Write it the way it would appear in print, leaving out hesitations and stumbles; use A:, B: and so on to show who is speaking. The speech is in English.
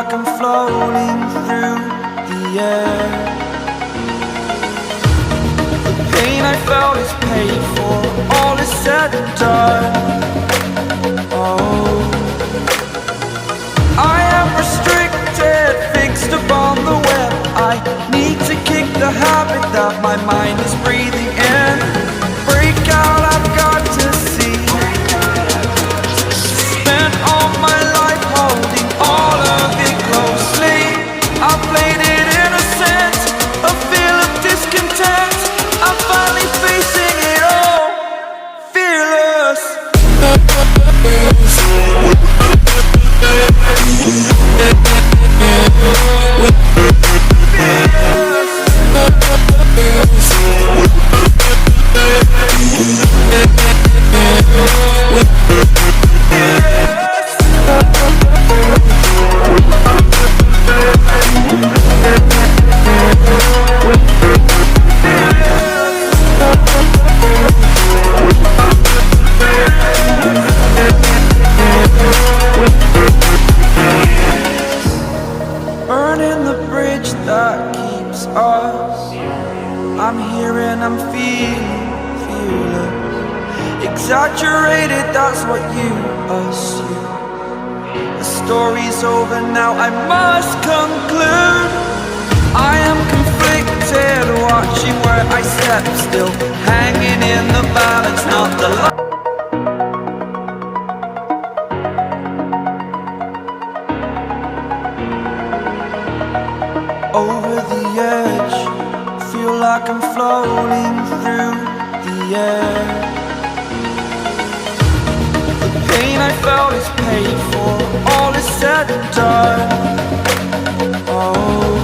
A: like I'm floating through the air. The pain I felt is paid for, all is said and done. Oh, I am restricted, fixed upon the web. I need to kick the habit that my mind is breathing in. Break out, I've got to see. Spent all my life holding all of it closely. I played it innocent, a feel of discontent. I'm finally facing it all, fearless. Burning the bridge that keeps us. I'm here and I'm feeling fearless. Exaggerated, that's what you assume. The story's over now, I must conclude. I am conflicted, watching where I step still, hanging in the balance, not the light. Over the edge, feel like I'm floating through the air. The pain I felt is paid for, all is said and done. Oh,